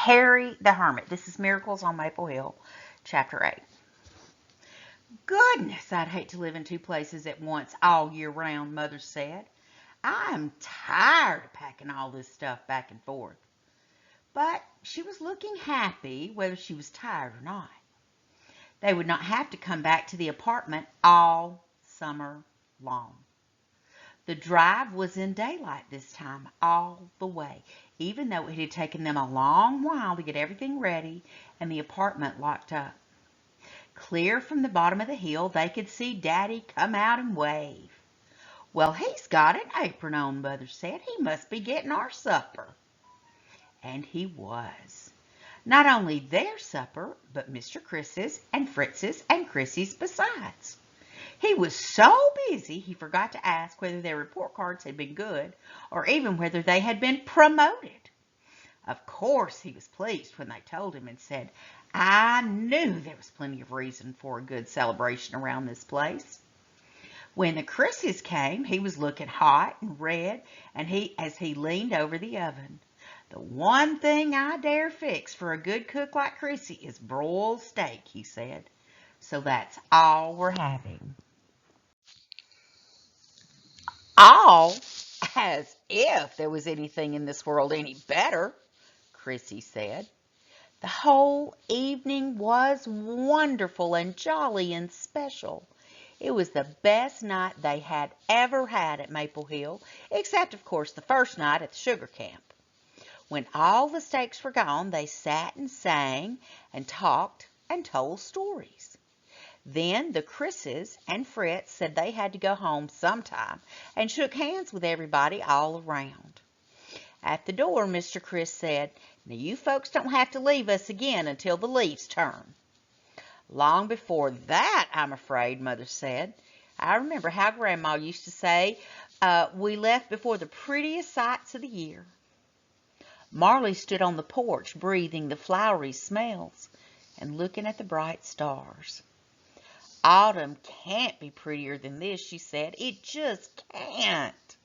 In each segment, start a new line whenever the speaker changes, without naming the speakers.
Harry the Hermit. This is Miracles on Maple Hill, Chapter 8. Goodness, I'd hate to live in two places at once all year round, Mother said. I am tired of packing all this stuff back and forth. But she was looking happy whether she was tired or not. They would not have to come back to the apartment all summer long. The drive was in daylight this time all the way, even though it had taken them a long while to get everything ready and the apartment locked up. Clear from the bottom of the hill, they could see Daddy come out and wave. "Well, he's got an apron on," Mother said. "He must be getting our supper." And he was. Not only their supper, but Mr. Chris's and Fritz's and Chrissy's besides. He was so busy he forgot to ask whether their report cards had been good or even whether they had been promoted. Of course he was pleased when they told him and said, "I knew there was plenty of reason for a good celebration around this place." When the Chris's came, he was looking hot and red, and as he leaned over the oven. "The one thing I dare fix for a good cook like Chrissy is broiled steak," he said. "So that's all we're having." All as if there was anything in this world any better, Chrissy said. The whole evening was wonderful and jolly and special. It was the best night they had ever had at Maple Hill, except, of course, the first night at the sugar camp. When all the steaks were gone, they sat and sang and talked and told stories. Then the Chris's and Fritz said they had to go home sometime and shook hands with everybody all around. At the door, Mr. Chris said, "Now you folks don't have to leave us again until the leaves turn." "Long before that, I'm afraid," Mother said. "I remember how Grandma used to say, we left before the prettiest sights of the year." Marley stood on the porch, breathing the flowery smells and looking at the bright stars. "Autumn can't be prettier than this," she said. "It just can't."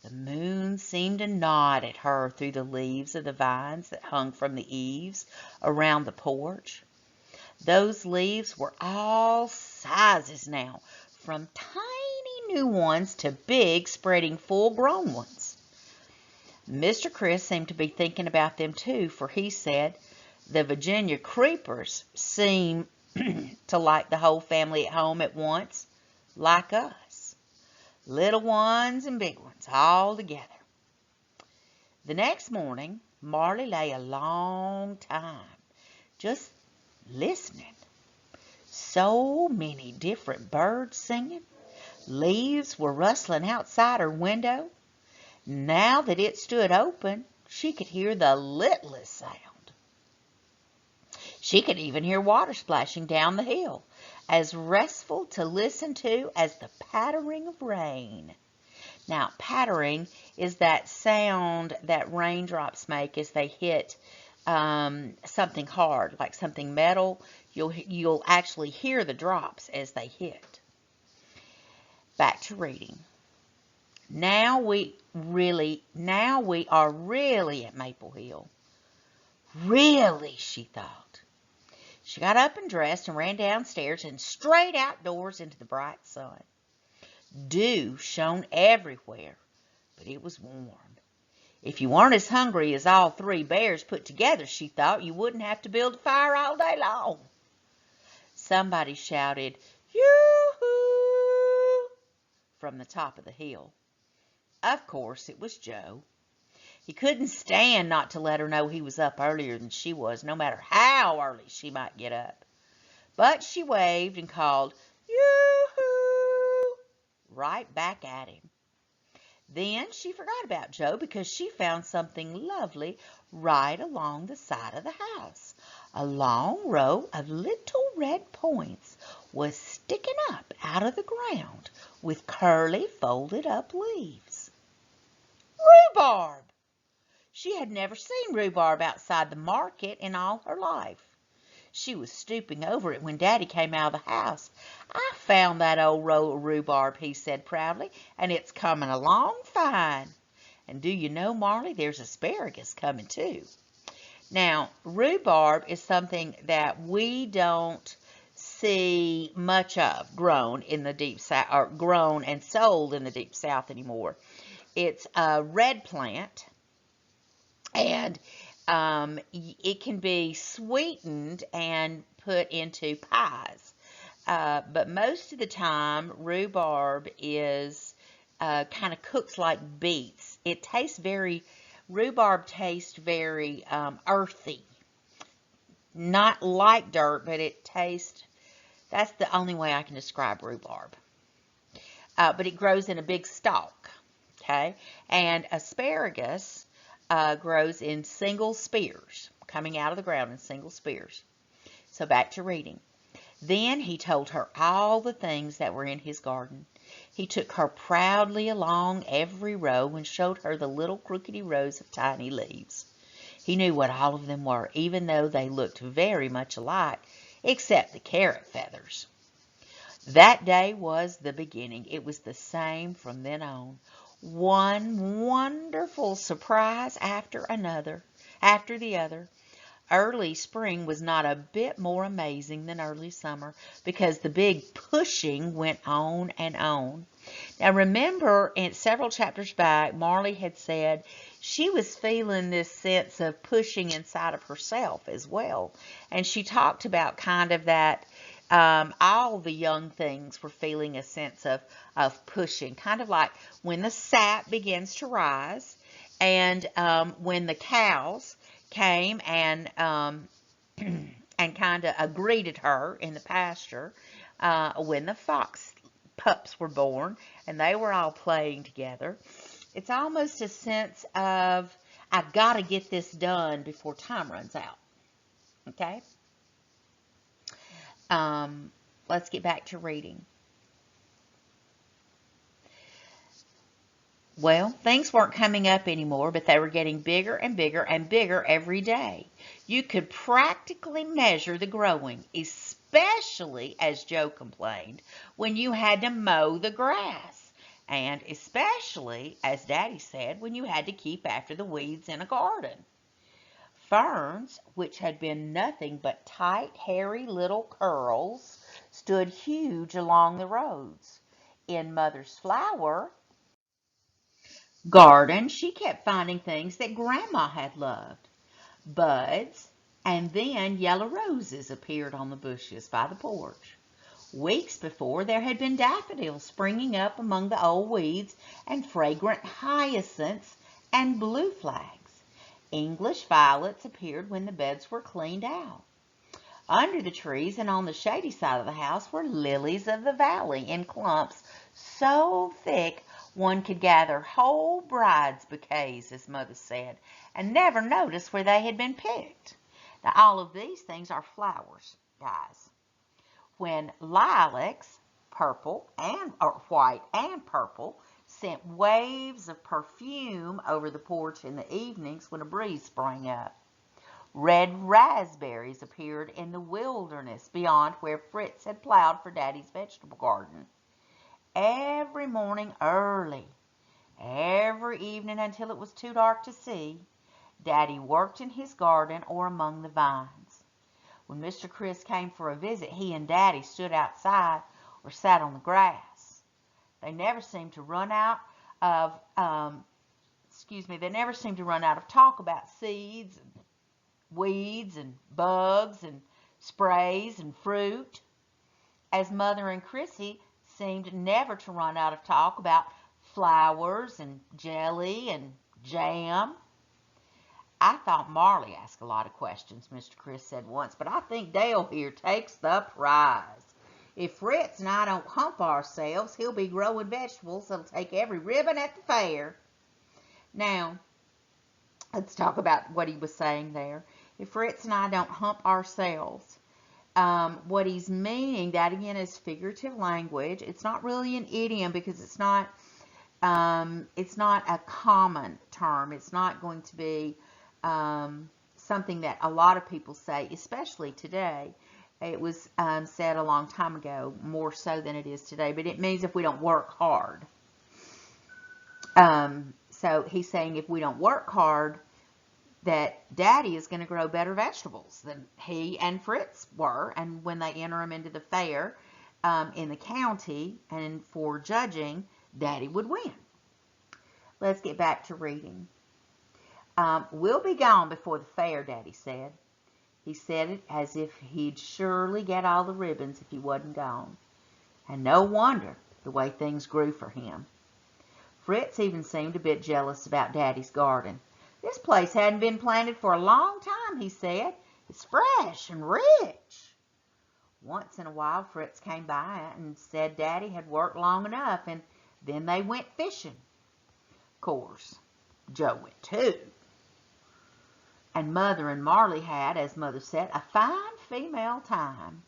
The moon seemed to nod at her through the leaves of the vines that hung from the eaves around the porch. Those leaves were all sizes now, from tiny new ones to big, spreading, full-grown ones. Mr. Chris seemed to be thinking about them too, for he said, "The Virginia creepers seem to like the whole family at home at once, like us. Little ones and big ones all together." The next morning, Marley lay a long time, just listening. So many different birds singing. Leaves were rustling outside her window. Now that it stood open, she could hear the littlest sound. She could even hear water splashing down the hill, as restful to listen to as the pattering of rain. Now, pattering is that sound that raindrops make as they hit something hard, like something metal. You'll actually hear the drops as they hit. Back to reading. Now we are really at Maple Hill. Really, she thought. She got up and dressed and ran downstairs and straight outdoors into the bright sun. Dew shone everywhere, but it was warm. If you weren't as hungry as all three bears put together, she thought, you wouldn't have to build a fire all day long. Somebody shouted, "Yoo-hoo!" from the top of the hill. Of course, it was Joe. He couldn't stand not to let her know he was up earlier than she was, no matter how early she might get up. But she waved and called, "Yoo-hoo!" right back at him. Then she forgot about Joe because she found something lovely right along the side of the house. A long row of little red points was sticking up out of the ground with curly, folded up leaves. Rhubarb! She had never seen rhubarb outside the market in all her life. She was stooping over it when Daddy came out of the house. "I found that old row of rhubarb," he said proudly, "and it's coming along fine. And do you know, Marley, there's asparagus coming too." Now, rhubarb is something that we don't see much of grown in the deep south, or grown and sold in the deep south anymore. It's a red plant, and it can be sweetened and put into pies. But most of the time, rhubarb is kind of cooks like beets. Rhubarb tastes very earthy. Not like dirt, but that's the only way I can describe rhubarb. But it grows in a big stalk, okay? And asparagus grows in single spears, coming out of the ground in single spears. So back to reading. Then he told her all the things that were in his garden. He took her proudly along every row and showed her the little crookedy rows of tiny leaves. He knew what all of them were, even though they looked very much alike, except the carrot feathers. That day was the beginning. It was the same from then on. One wonderful surprise after the other. Early spring was not a bit more amazing than early summer, because the big pushing went on and on. Now remember, in several chapters back, Marley had said she was feeling this sense of pushing inside of herself as well. And she talked about kind of that all the young things were feeling a sense of pushing, kind of like when the sap begins to rise, and when the cows came and and kind of greeted her in the pasture, when the fox pups were born and they were all playing together. It's almost a sense of, I've got to get this done before time runs out. Okay? Let's get back to reading. Well, things weren't coming up anymore, but they were getting bigger and bigger and bigger every day. You could practically measure the growing, especially, as Joe complained, when you had to mow the grass. And especially, as Daddy said, when you had to keep after the weeds in a garden. Ferns, which had been nothing but tight, hairy little curls, stood huge along the roads. In Mother's flower garden, she kept finding things that Grandma had loved. Buds, and then yellow roses appeared on the bushes by the porch. Weeks before, there had been daffodils springing up among the old weeds, and fragrant hyacinths and blue flags. English violets appeared when the beds were cleaned out. Under the trees and on the shady side of the house were lilies of the valley in clumps so thick one could gather whole bride's bouquets, as Mother said, and never notice where they had been picked. Now, all of these things are flowers, guys. When lilacs, white and purple, sent waves of perfume over the porch in the evenings when a breeze sprang up. Red raspberries appeared in the wilderness beyond where Fritz had plowed for Daddy's vegetable garden. Every morning early, every evening until it was too dark to see, Daddy worked in his garden or among the vines. When Mr. Chris came for a visit, he and Daddy stood outside or sat on the grass. They never seemed to run out of, they never seemed to run out of talk about seeds and weeds and bugs and sprays and fruit, as Mother and Chrissy seemed never to run out of talk about flowers and jelly and jam. I thought Marley asked a lot of questions, Mr. Chris said once, but I think Dale here takes the prize. If Fritz and I don't hump ourselves, he'll be growing vegetables that'll take every ribbon at the fair. Now, let's talk about what he was saying there. If Fritz and I don't hump ourselves, what he's meaning, that again is figurative language. It's not really an idiom because it's not a common term. It's not going to be something that a lot of people say, especially today. It was said a long time ago, more so than it is today, but it means if we don't work hard. So he's saying if we don't work hard, that Daddy is going to grow better vegetables than he and Fritz were, and when they enter him into the fair in the county and for judging, Daddy would win. Let's get back to reading. We'll be gone before the fair, Daddy said. He said it as if he'd surely get all the ribbons if he wasn't gone. And no wonder the way things grew for him. Fritz even seemed a bit jealous about Daddy's garden. This place hadn't been planted for a long time, he said. It's fresh and rich. Once in a while, Fritz came by and said Daddy had worked long enough, and then they went fishing. Of course, Joe went too. And Mother and Marley had, as Mother said, a fine female time.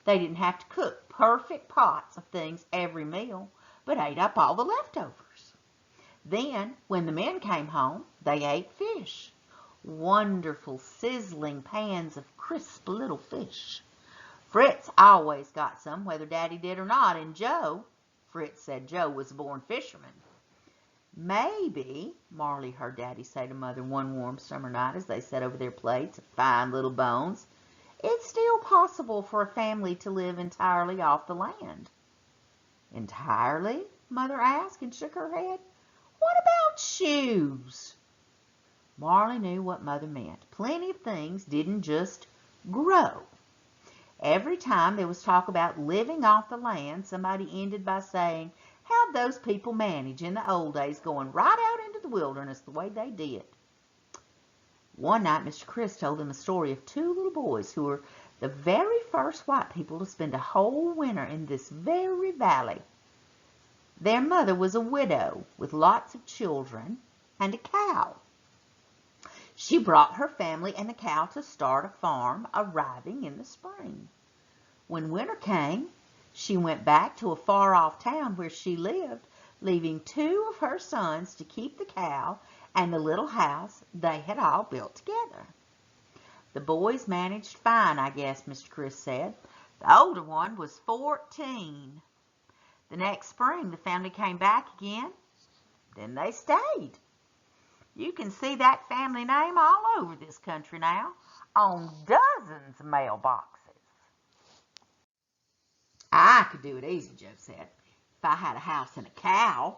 They didn't have to cook perfect pots of things every meal, but ate up all the leftovers. Then, when the men came home, they ate fish. Wonderful, sizzling pans of crisp little fish. Fritz always got some, whether Daddy did or not, and Joe, Fritz said Joe was a born fisherman. Maybe, Marley heard Daddy say to Mother one warm summer night as they sat over their plates of fine little bones, it's still possible for a family to live entirely off the land. Entirely? Mother asked and shook her head. What about shoes? Marley knew what Mother meant. Plenty of things didn't just grow. Every time there was talk about living off the land, somebody ended by saying, how'd those people manage in the old days going right out into the wilderness the way they did? One night, Mr. Chris told them a story of two little boys who were the very first white people to spend a whole winter in this very valley. Their mother was a widow with lots of children and a cow. She brought her family and the cow to start a farm, arriving in the spring. When winter came, she went back to a far-off town where she lived, leaving two of her sons to keep the cow and the little house they had all built together. The boys managed fine, I guess, Mr. Chris said. The older one was 14. The next spring, the family came back again. Then they stayed. You can see that family name all over this country now, on dozens of mailboxes. I could do it easy, Joe said, if I had a house and a cow.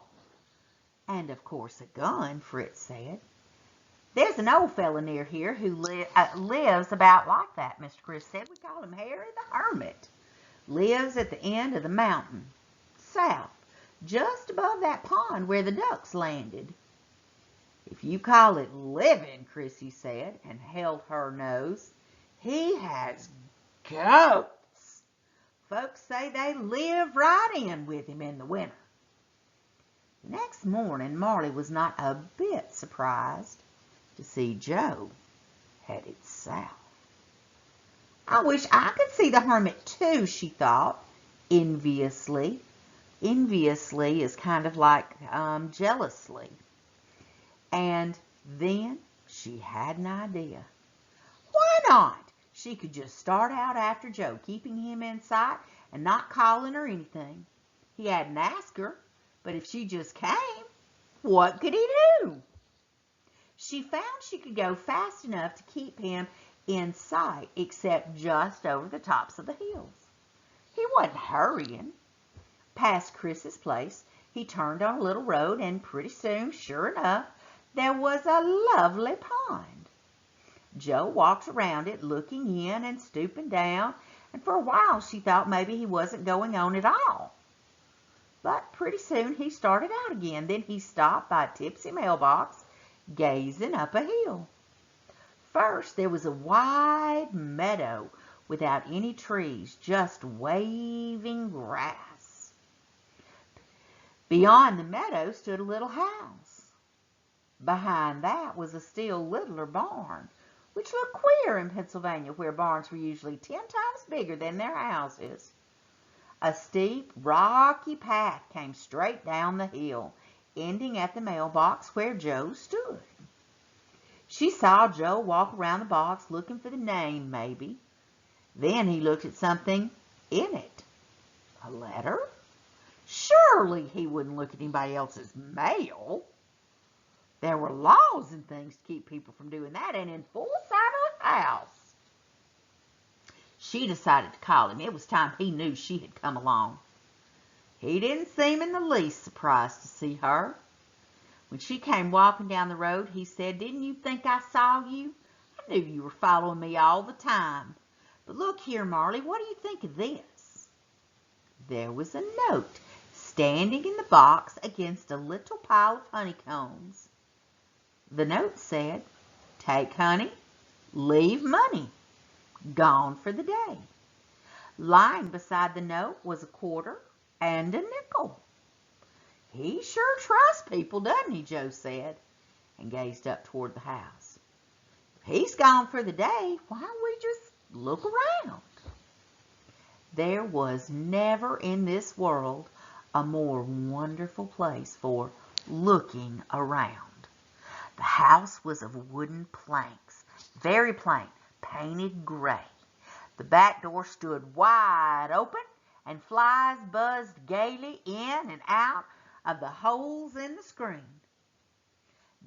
And, of course, a gun, Fritz said. There's an old fella near here who lives about like that, Mr. Chris said. We call him Harry the Hermit. Lives at the end of the mountain, south, just above that pond where the ducks landed. If you call it living, Chrissy said, and held her nose, he has goats. Folks say they live right in with him in the winter. The next morning, Marley was not a bit surprised to see Joe headed south. I wish I could see the hermit too, she thought, enviously. Enviously is kind of like jealously. And then she had an idea. Why not? She could just start out after Joe, keeping him in sight and not calling her anything. He hadn't asked her, but if she just came, what could he do? She found she could go fast enough to keep him in sight, except just over the tops of the hills. He wasn't hurrying. Past Chris's place, he turned on a little road, and pretty soon, sure enough, there was a lovely pond. Joe walked around it, looking in and stooping down, and for a while she thought maybe he wasn't going on at all. But pretty soon he started out again. Then he stopped by a tipsy mailbox, gazing up a hill. First, there was a wide meadow without any trees, just waving grass. Beyond the meadow stood a little house. Behind that was a still littler barn, which looked queer in Pennsylvania, where barns were usually 10 times bigger than their houses. A steep, rocky path came straight down the hill, ending at the mailbox where Joe stood. She saw Joe walk around the box looking for the name, maybe. Then he looked at something in it. A letter? Surely he wouldn't look at anybody else's mail. There were laws and things to keep people from doing that, and in full sight of the house. She decided to call him. It was time he knew she had come along. He didn't seem in the least surprised to see her. When she came walking down the road, he said, "Didn't you think I saw you? I knew you were following me all the time. But look here, Marley, what do you think of this?" There was a note standing in the box against a little pile of honeycombs. The note said, "Take honey, leave money. Gone for the day." Lying beside the note was a quarter and a nickel. "He sure trusts people, doesn't he?" Joe said, and gazed up toward the house. "If he's gone for the day, why don't we just look around?" There was never in this world a more wonderful place for looking around. The house was of wooden planks, very plain, painted gray. The back door stood wide open, and flies buzzed gaily in and out of the holes in the screen.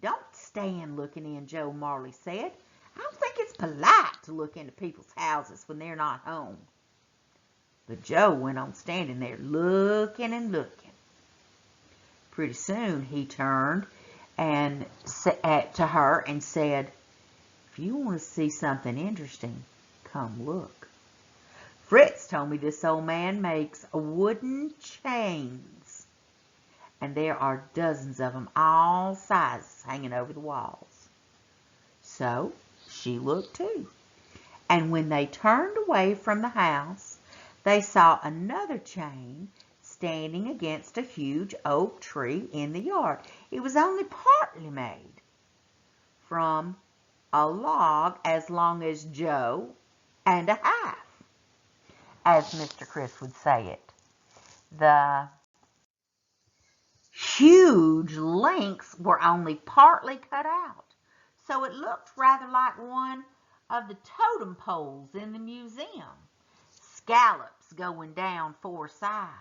"Don't stand looking in," Joe Marley said. "I don't think it's polite to look into people's houses when they're not home." But Joe went on standing there, looking and looking. Pretty soon he turned and to her and said, "If you want to see something interesting, come look. Fritz told me this old man makes wooden chains, and there are dozens of them, all sizes, hanging over the walls." So she looked too, and when they turned away from the house, they saw another chain standing against a huge oak tree in the yard. It was only partly made from a log as long as Joe and a half, as Mr. Chris would say it. The huge links were only partly cut out, so it looked rather like one of the totem poles in the museum, scallops going down four sides.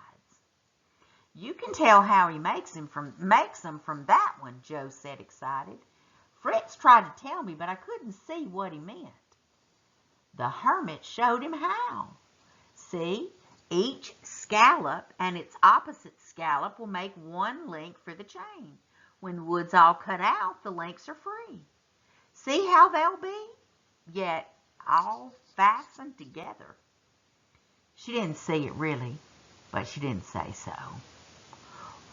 "You can tell how he makes them from that one," Joe said, excited. "Fritz tried to tell me, but I couldn't see what he meant." The hermit showed him how. See, each scallop and its opposite scallop will make one link for the chain. When the wood's all cut out, the links are free. See how they'll be, yet all fastened together. She didn't see it really, but she didn't say so.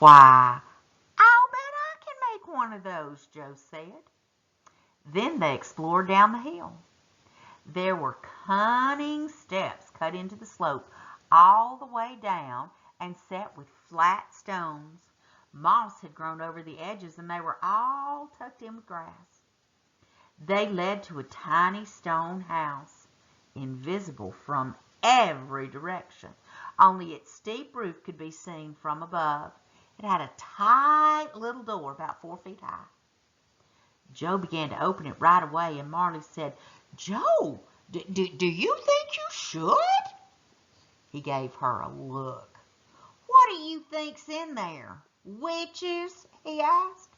"Why, I'll bet I can make one of those," Joe said. Then they explored down the hill. There were cunning steps cut into the slope all the way down and set with flat stones. Moss had grown over the edges, and they were all tucked in with grass. They led to a tiny stone house, invisible from every direction. Only its steep roof could be seen from above. It had a tight little door about 4 feet high. Joe began to open it right away, and Marley said, "Joe, do you think you should?" He gave her a look. "What do you think's in there? Witches?" he asked.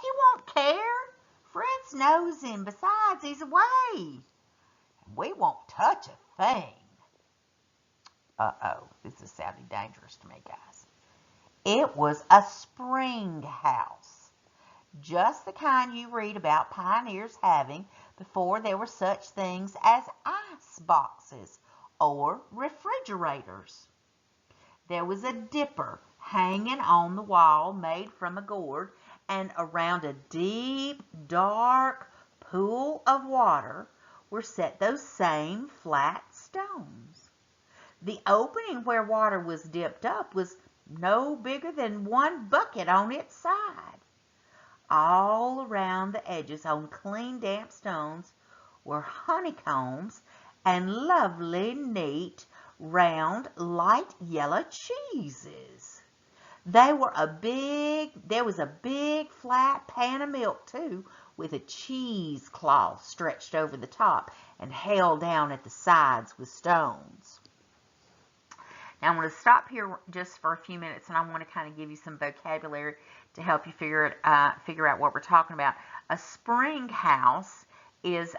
"He won't care. Fritz knows him. Besides, he's away. We won't touch a thing." Uh-oh, this is sounding dangerous to me, guys. It was a spring house, just the kind you read about pioneers having before there were such things as ice boxes or refrigerators. There was a dipper hanging on the wall made from a gourd, and around a deep, dark pool of water were set those same flat stones. The opening where water was dipped up was no bigger than one bucket on its side. All around the edges on clean, damp stones were honeycombs and lovely, neat, round, light yellow cheeses. There was a big flat pan of milk too, with a cheesecloth stretched over the top and held down at the sides with stones. Now I'm going to stop here just for a few minutes, and I want to kind of give you some vocabulary to help you figure out what we're talking about. A spring house is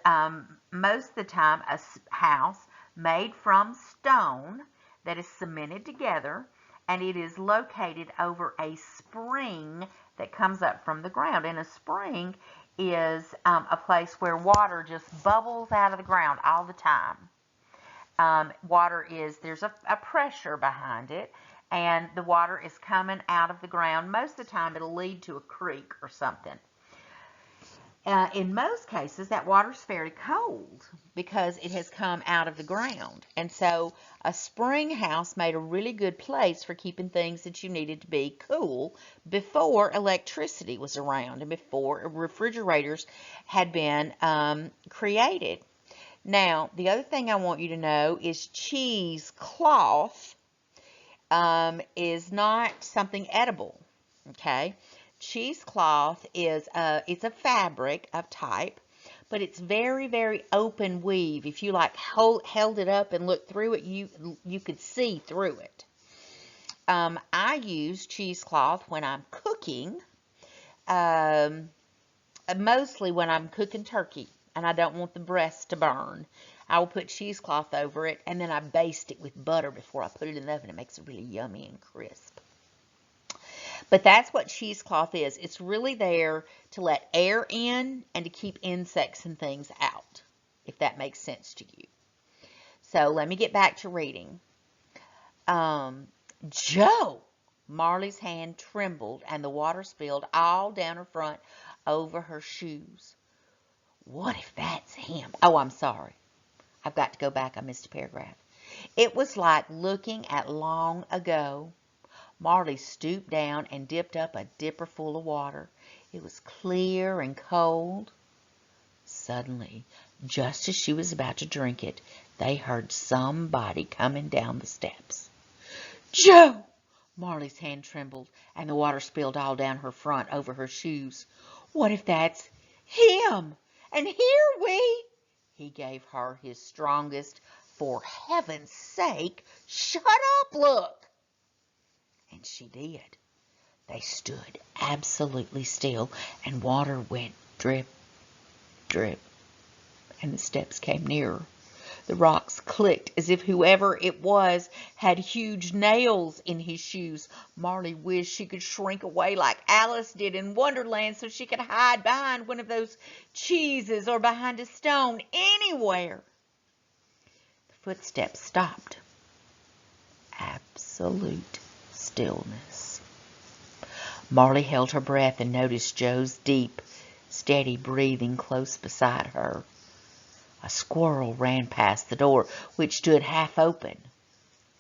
most of the time a house made from stone that is cemented together, and it is located over a spring that comes up from the ground. And a spring is a place where water just bubbles out of the ground all the time. There's a pressure behind it, and the water is coming out of the ground. Most of the time it'll lead to a creek or something. In most cases, that water's fairly cold because it has come out of the ground. And so a spring house made a really good place for keeping things that you needed to be cool before electricity was around and before refrigerators had been created. Now, the other thing I want you to know is cheesecloth is not something edible, okay? Cheesecloth is it's a fabric of type, but it's very, very open weave. If you like held it up and looked through it, you could see through it. I use cheesecloth when I'm cooking, mostly when I'm cooking turkey and I don't want the breast to burn. I will put cheesecloth over it, and then I baste it with butter before I put it in the oven. It makes it really yummy and crisp. But that's what cheesecloth is. It's really there to let air in and to keep insects and things out, if that makes sense to you. So let me get back to reading. Joe! Marley's hand trembled and the water spilled all down her front over her shoes. What if that's him? Oh, I'm sorry. I've got to go back. I missed a paragraph. It was like looking at long ago. Marley stooped down and dipped up a dipper full of water. It was clear and cold. Suddenly, just as she was about to drink it, they heard somebody coming down the steps. Joe! Marley's hand trembled, and the water spilled all down her front over her shoes. What if that's him? And here we... He gave her his strongest, for heaven's sake, shut up look. And she did. They stood absolutely still, and water went drip, drip, and the steps came nearer. The rocks clicked as if whoever it was had huge nails in his shoes. Marley wished she could shrink away like Alice did in Wonderland so she could hide behind one of those cheeses or behind a stone, anywhere. The footsteps stopped. Absolute stillness. Marley held her breath and noticed Joe's deep, steady breathing close beside her. A squirrel ran past the door, which stood half open,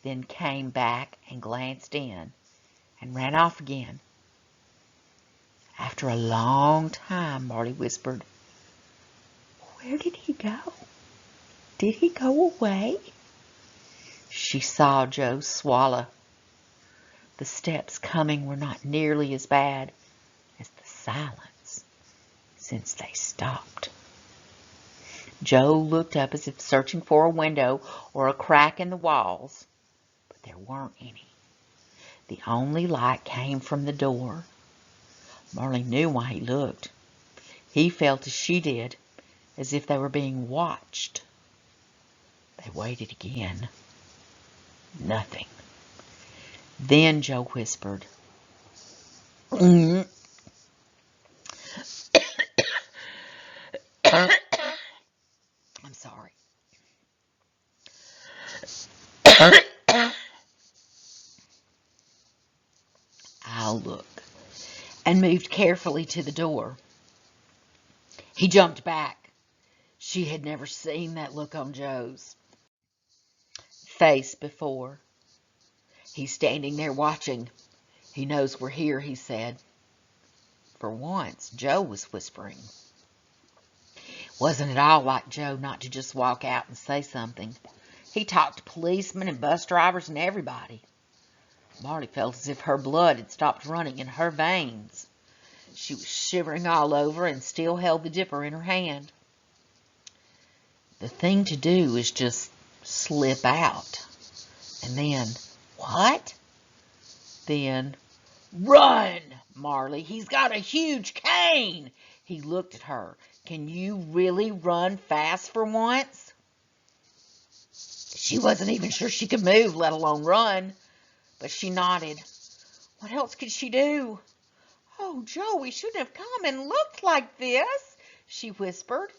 then came back and glanced in and ran off again. After a long time, Marley whispered, Where did he go? Did he go away? She saw Joe swallow. The steps coming were not nearly as bad as the silence since they stopped. Joe looked up as if searching for a window or a crack in the walls, but there weren't any. The only light came from the door. Marley knew why he looked. He felt as she did, as if they were being watched. They waited again. Nothing. Then Joe whispered, I'm sorry. I'll look. And moved carefully to the door. He jumped back. She had never seen that look on Joe's face before. He's standing there watching. He knows we're here, he said. For once, Joe was whispering. Wasn't it all like Joe not to just walk out and say something? He talked to policemen and bus drivers and everybody. Marley felt as if her blood had stopped running in her veins. She was shivering all over and still held the dipper in her hand. The thing to do is just slip out. And then, what? Then, run! Marley. He's got a huge cane. He looked at her. Can you really run fast for once? She wasn't even sure she could move, let alone run, but she nodded. What else could she do? Oh, Joe, we shouldn't have come and looked like this, she whispered.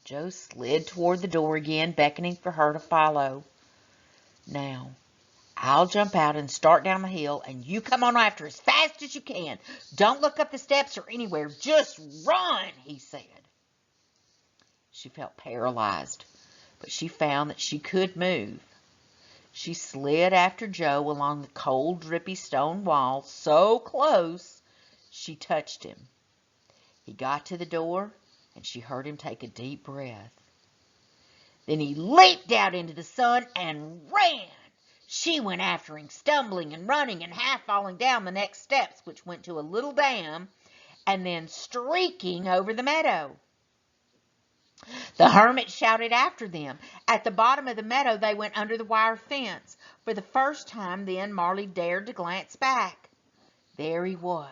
Joe slid toward the door again, beckoning for her to follow. Now, I'll jump out and start down the hill, and you come on after as fast as you can. Don't look up the steps or anywhere. Just run, he said. She felt paralyzed, but she found that she could move. She slid after Joe along the cold, drippy stone wall so close she touched him. He got to the door, and she heard him take a deep breath. Then he leaped out into the sun and ran. She went after him, stumbling and running and half falling down the next steps, which went to a little dam, and then streaking over the meadow. The hermit shouted after them. At the bottom of the meadow, they went under the wire fence. For the first time then, Marley dared to glance back. There he was,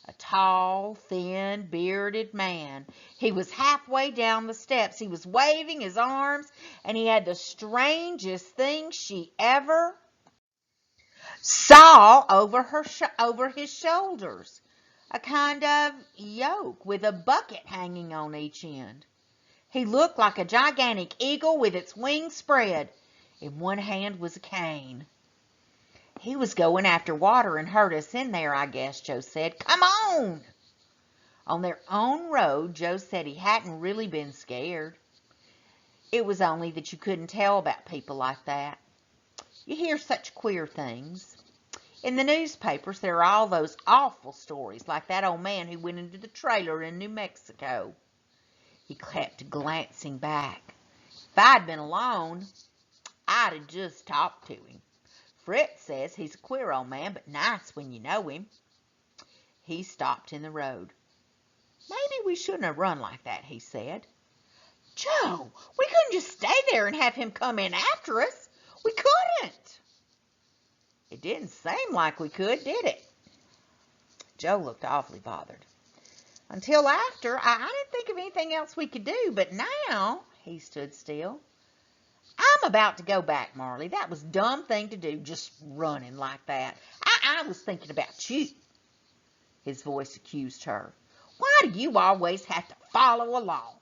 a tall, thin, bearded man. He was halfway down the steps. He was waving his arms, and he had the strangest thing she ever saw over his shoulders, a kind of yoke with a bucket hanging on each end. He looked like a gigantic eagle with its wings spread. In one hand was a cane. He was going after water and hurt us in there, I guess, Joe said. Come on! On their own road, Joe said he hadn't really been scared. It was only that you couldn't tell about people like that. You hear such queer things. In the newspapers, there are all those awful stories, like that old man who went into the trailer in New Mexico. He kept glancing back. If I'd been alone, I'd have just talked to him. Fritz says he's a queer old man, but nice when you know him. He stopped in the road. Maybe we shouldn't have run like that, he said. Joe, we couldn't just stay there and have him come in after us. We couldn't. It didn't seem like we could, did it? Joe looked awfully bothered. Until after, I didn't think of anything else we could do, but now, he stood still. I'm about to go back, Marley. That was a dumb thing to do, just running like that. I was thinking about you. His voice accused her. Why do you always have to follow along?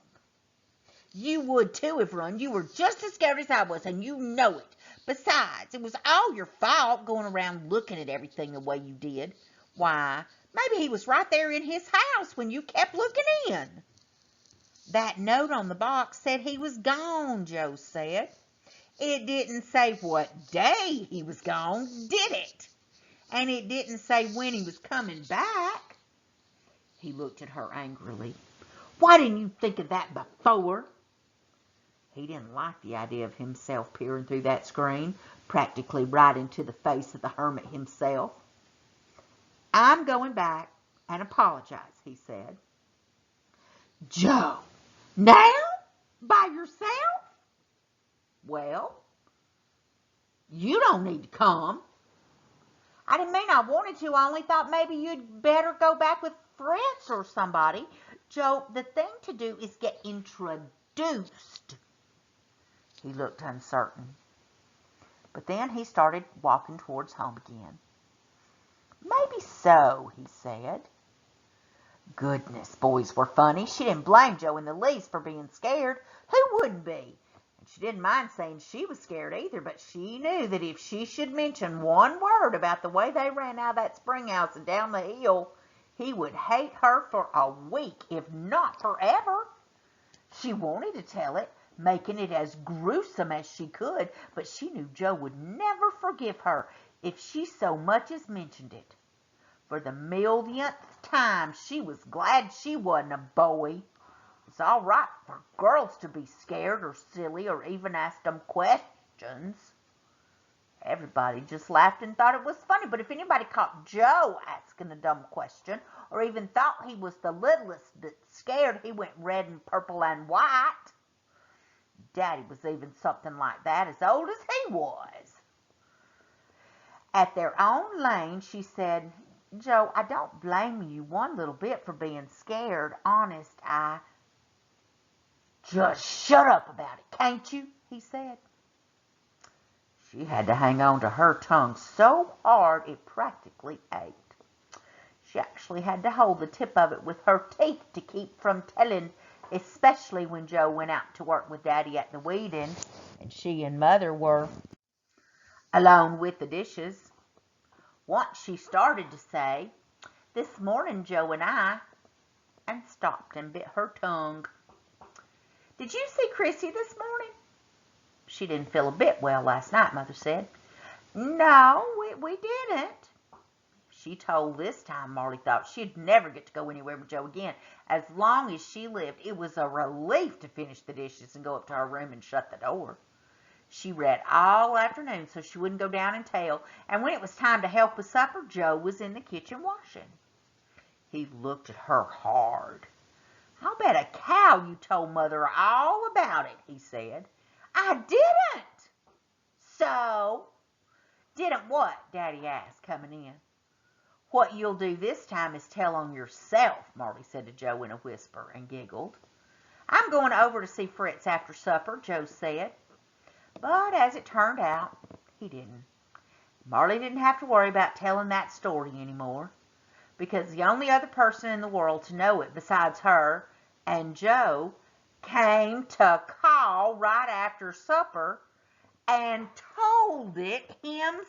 You would too have run. You were just as scared as I was, and you know it. Besides, it was all your fault going around looking at everything the way you did. Why, maybe he was right there in his house when you kept looking in. That note on the box said he was gone, Joe said. It didn't say what day he was gone, did it? And it didn't say when he was coming back. He looked at her angrily. Why didn't you think of that before? He didn't like the idea of himself peering through that screen, practically right into the face of the hermit himself. I'm going back and apologize, he said. Joe, now? By yourself? Well, you don't need to come. I didn't mean I wanted to. I only thought maybe you'd better go back with Fritz or somebody. Joe, the thing to do is get introduced. He looked uncertain. But then he started walking towards home again. Maybe so, he said. Goodness, boys were funny. She didn't blame Joe in the least for being scared. Who wouldn't be? And she didn't mind saying she was scared either, but she knew that if she should mention one word about the way they ran out of that spring house and down the hill, he would hate her for a week, if not forever. She wanted to tell it, making it as gruesome as she could, but she knew Joe would never forgive her if she so much as mentioned it. For the millionth time, she was glad she wasn't a boy. It's all right for girls to be scared or silly or even ask them questions. Everybody just laughed and thought it was funny, but if anybody caught Joe asking a dumb question or even thought he was the littlest bit scared, he went red and purple and white. Daddy was even something like that, as old as he was. At their own lane, she said, Joe, I don't blame you one little bit for being scared. Honest, I... Just shut up about it, can't you? He said. She had to hang on to her tongue so hard it practically ached. She actually had to hold the tip of it with her teeth to keep from telling, especially when Joe went out to work with Daddy at the weeding and she and Mother were alone with the dishes. Once she started to say, "This morning, Joe and stopped and bit her tongue. "Did you see Chrissy this morning?" "She didn't feel a bit well last night," Mother said. "No, we didn't." She told this time Marley thought she'd never get to go anywhere with Joe again as long as she lived. It was a relief to finish the dishes and go up to her room and shut the door. She read all afternoon so she wouldn't go down and tell, and when it was time to help with supper, Joe was in the kitchen washing. He looked at her hard. "I'll bet a cow you told Mother all about it," he said. "I didn't." "So?" "Didn't what?" Daddy asked, coming in. "What you'll do this time is tell on yourself," Marley said to Joe in a whisper, and giggled. "I'm going over to see Fritz after supper," Joe said. But as it turned out, he didn't. Marley didn't have to worry about telling that story anymore, because the only other person in the world to know it besides her and Joe came to call right after supper and told it himself.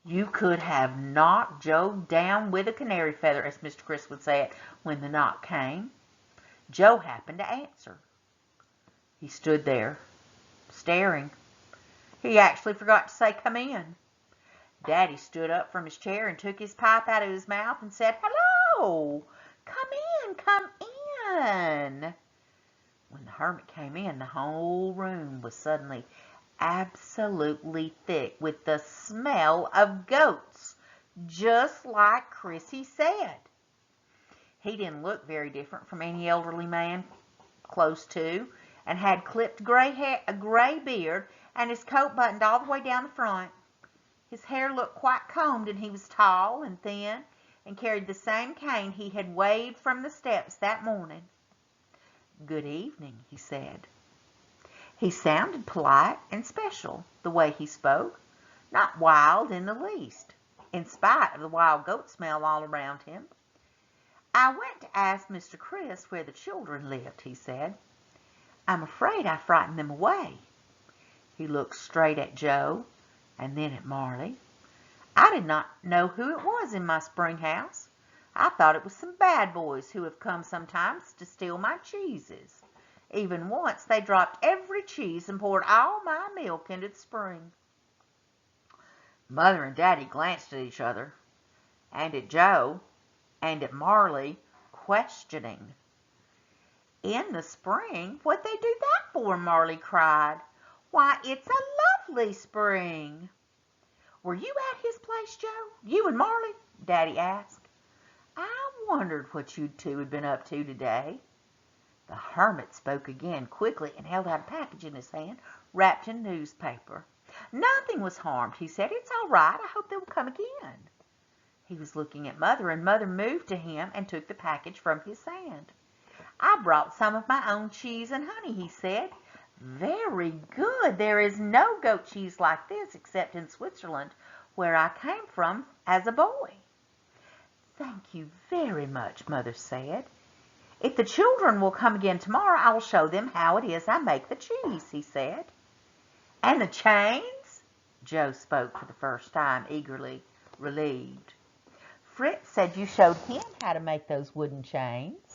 You could have knocked Joe down with a canary feather, as Mr. Chris would say it when the knock came. Joe happened to answer. He stood there, staring. He actually forgot to say, "Come in." Daddy stood up from his chair and took his pipe out of his mouth and said, "Hello, come in, come in." When the hermit came in, the whole room was suddenly absolutely thick with the smell of goats, just like Chrissy said. He didn't look very different from any elderly man close to, and had clipped gray hair, a gray beard, and his coat buttoned all the way down the front. His hair looked quite combed, and he was tall and thin, and carried the same cane he had waved from the steps that morning. "Good evening," he said. He sounded polite and special, the way he spoke, not wild in the least, in spite of the wild goat smell all around him. "I went to ask Mr. Chris where the children lived," he said. "I'm afraid I frightened them away." He looked straight at Joe and then at Marley. "I did not know who it was in my spring house. I thought it was some bad boys who have come sometimes to steal my cheeses. Even once they dropped every cheese and poured all my milk into the spring." Mother and Daddy glanced at each other, and at Joe, and at Marley, questioning. "In the spring? What'd they do that for?" Marley cried. "Why, it's a lovely spring." "Were you at his place, Joe? You and Marley?" Daddy asked. "I wondered what you two had been up to today." The hermit spoke again quickly and held out a package in his hand, wrapped in newspaper. "Nothing was harmed," he said. "It's all right. I hope they will come again." He was looking at Mother, and Mother moved to him and took the package from his hand. "I brought some of my own cheese and honey," he said. "Very good. There is no goat cheese like this except in Switzerland, where I came from as a boy." "Thank you very much," Mother said. "If the children will come again tomorrow, I will show them how it is I make the cheese," he said. "And the chains?" Joe spoke for the first time, eagerly, relieved. "Fritz said you showed him how to make those wooden chains."